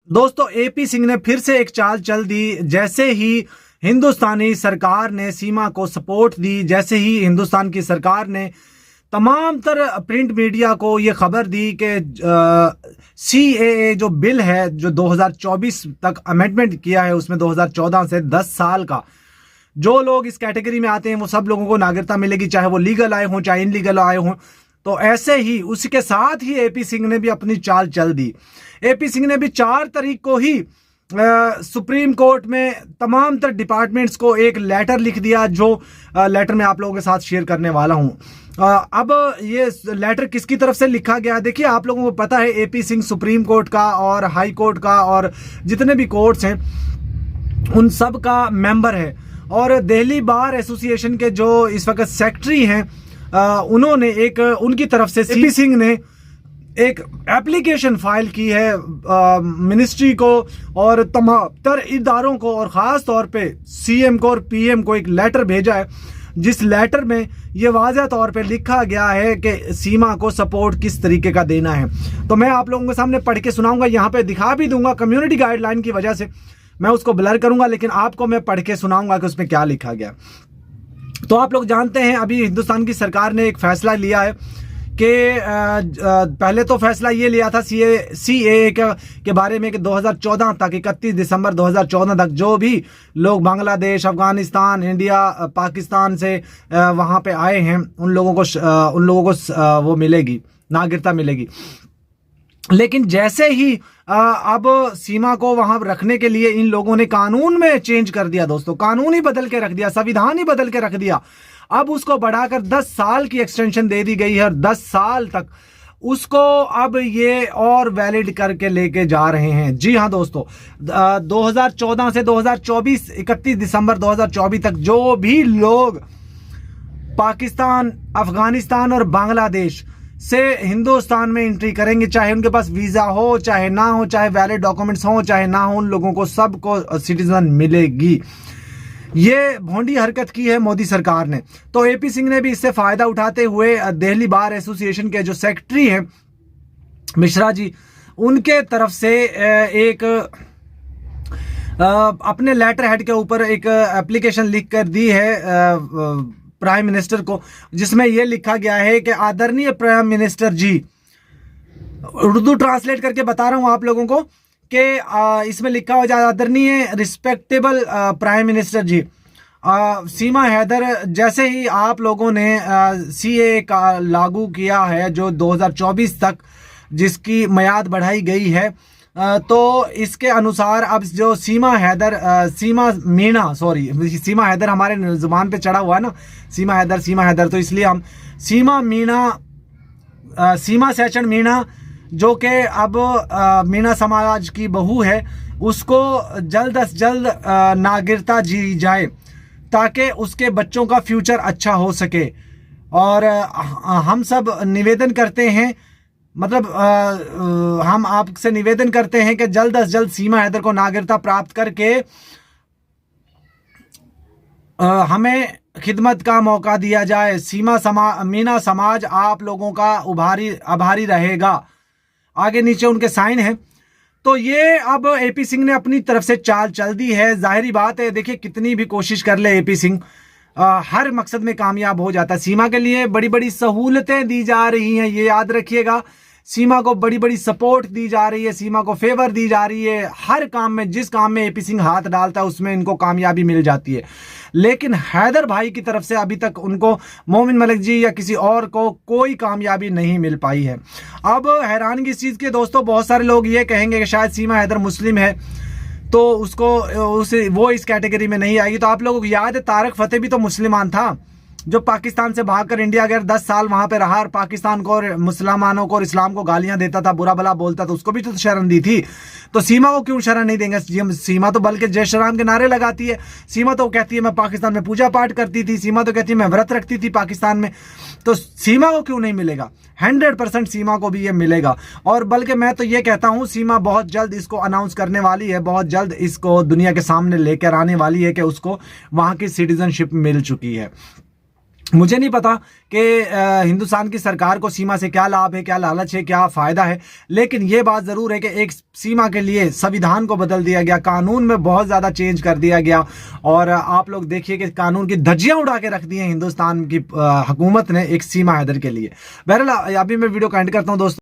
दोस्तों, एपी सिंह ने फिर से एक चाल चल दी। जैसे ही हिंदुस्तानी सरकार ने सीमा को सपोर्ट दी, जैसे ही हिंदुस्तान की सरकार ने तमाम तर प्रिंट मीडिया को ये खबर दी कि सीएए जो बिल है जो 2024 तक अमेंडमेंट किया है, उसमें 2014 से 10 साल का जो लोग इस कैटेगरी में आते हैं वो सब लोगों को नागरिकता मिलेगी, चाहे वो लीगल आए हों चाहे इनलीगल आए हों। तो ऐसे ही उसके साथ ही एपी सिंह ने भी अपनी चाल चल दी। एपी सिंह ने भी 4 तारीख को ही सुप्रीम कोर्ट में तमाम तर डिपार्टमेंट्स को एक लेटर लिख दिया, जो लेटर मैं आप लोगों के साथ शेयर करने वाला हूं। अब ये लेटर किसकी तरफ से लिखा गया, देखिए आप लोगों को पता है एपी सिंह सुप्रीम कोर्ट का और हाई कोर्ट का और जितने भी कोर्ट्स हैं उन सब का मेंबर है। और दिल्ली बार एसोसिएशन के जो इस वक्त सेक्रेटरी हैं, उन्होंने एक उनकी तरफ से एपी सिंह ने एक एप्लीकेशन फाइल की है मिनिस्ट्री को और तमाम तर इदारों को, और ख़ास तौर पे सीएम को और पीएम को एक लेटर भेजा है, जिस लेटर में ये वाज़ह तौर पे लिखा गया है कि सीमा को सपोर्ट किस तरीके का देना है। तो मैं आप लोगों के सामने पढ़ के सुनाऊंगा, यहाँ पे दिखा भी दूंगा। कम्युनिटी गाइडलाइन की वजह से मैं उसको ब्लर करूंगा, लेकिन आपको मैं पढ़ के सुनाऊंगा कि उसमें क्या लिखा गया। तो आप लोग जानते हैं अभी हिंदुस्तान की सरकार ने एक फैसला लिया है कि पहले तो फैसला ये लिया था सीएए के बारे में कि 2014 तक 31 दिसंबर 2014 तक जो भी लोग बांग्लादेश, अफगानिस्तान, इंडिया, पाकिस्तान से वहाँ पे आए हैं उन लोगों को वो मिलेगी, नागरिकता मिलेगी। लेकिन जैसे ही अब सीमा को वहां रखने के लिए इन लोगों ने कानून में चेंज कर दिया। दोस्तों, कानून ही बदल के रख दिया, संविधान ही बदल के रख दिया। अब उसको बढ़ाकर 10 साल की एक्सटेंशन दे दी गई है और 10 साल तक उसको अब ये और वैलिड करके लेके जा रहे हैं। जी हाँ दोस्तों, 2014 से 2024 31 दिसंबर 2024 तक जो भी लोग पाकिस्तान, अफगानिस्तान और बांग्लादेश से हिंदुस्तान में एंट्री करेंगे, चाहे उनके पास वीजा हो चाहे ना हो, चाहे वैलिड डॉक्यूमेंट्स हो चाहे ना हो, उन लोगों को सबको सिटीजन मिलेगी। ये भोंडी हरकत की है मोदी सरकार ने। तो एपी सिंह ने भी इससे फायदा उठाते हुए दिल्ली बार एसोसिएशन के जो सेक्रेटरी हैं मिश्रा जी, उनके तरफ से एक अपने लेटर हेड के ऊपर एक एप्लीकेशन लिख कर दी है प्राइम मिनिस्टर को, जिसमें यह लिखा गया है कि आदरणीय प्राइम मिनिस्टर जी, उर्दू ट्रांसलेट करके बता रहा हूं आप लोगों को कि इसमें लिखा हो जाए, आदरणीय रिस्पेक्टेबल प्राइम मिनिस्टर जी, सीमा हैदर, जैसे ही आप लोगों ने सीए का लागू किया है जो 2024 तक जिसकी मियाद बढ़ाई गई है, तो इसके अनुसार अब जो सीमा हैदर हमारे जुबान पे चढ़ा हुआ है ना, सीमा हैदर, तो इसलिए हम सीमा सैचन मीणा, जो कि अब मीणा समाज की बहू है, उसको जल्द से जल्द नागरिकता दी जाए ताकि उसके बच्चों का फ्यूचर अच्छा हो सके। और हम सब निवेदन करते हैं, मतलब हम आपसे निवेदन करते हैं कि जल्द से जल्द सीमा हैदर को नागरिकता प्राप्त करके हमें खिदमत का मौका दिया जाए। मीना समाज आप लोगों का आभारी रहेगा। आगे नीचे उनके साइन है। तो ये अब एपी सिंह ने अपनी तरफ से चाल चल दी है। जाहिर बात है, देखिए कितनी भी कोशिश कर ले एपी सिंह, हर मकसद में कामयाब हो जाता है। सीमा के लिए बड़ी बड़ी सहूलतें दी जा रही हैं, ये याद रखिएगा। सीमा को बड़ी बड़ी सपोर्ट दी जा रही है, सीमा को फेवर दी जा रही है। हर काम में, जिस काम में एपी सिंह हाथ डालता है उसमें इनको कामयाबी मिल जाती है। लेकिन हैदर भाई की तरफ से अभी तक उनको, मोमिन मलिक जी या किसी और को, कोई कामयाबी नहीं मिल पाई है। अब हैरानगी इस चीज़ के दोस्तों, बहुत सारे लोग ये कहेंगे कि शायद सीमा हैदर मुस्लिम है तो वो इस कैटेगरी में नहीं आएगी। तो आप लोगों को याद है तारक फतेह भी तो मुसलमान था, जो पाकिस्तान से भागकर इंडिया गया, 10 साल वहां पे रहा और पाकिस्तान को और मुसलमानों को और इस्लाम को गालियां देता था, बुरा भला बोलता था, उसको भी तो शरण दी थी। तो सीमा को क्यों शरण नहीं देंगे? सीमा तो बल्कि जय श्री राम के नारे लगाती है। सीमा तो कहती है मैं पाकिस्तान में पूजा पाठ करती थी, सीमा तो कहती है मैं व्रत रखती थी पाकिस्तान में। तो सीमा को क्यों नहीं मिलेगा? 100% सीमा को भी ये मिलेगा। और बल्कि मैं तो ये कहता हूँ सीमा बहुत जल्द इसको अनाउंस करने वाली है, बहुत जल्द इसको दुनिया के सामने लेकर आने वाली है कि उसको वहां की सिटीजनशिप मिल चुकी है। मुझे नहीं पता कि हिंदुस्तान की सरकार को सीमा से क्या लाभ है, क्या लालच है, क्या फ़ायदा है, लेकिन ये बात ज़रूर है कि एक सीमा के लिए संविधान को बदल दिया गया, कानून में बहुत ज़्यादा चेंज कर दिया गया। और आप लोग देखिए कि कानून की धज्जियां उड़ा के रख दी हैं हिंदुस्तान की हुकूमत ने एक सीमा हैदर के लिए। बहरहाल अभी मैं वीडियो का एंड करता हूं दोस्तों।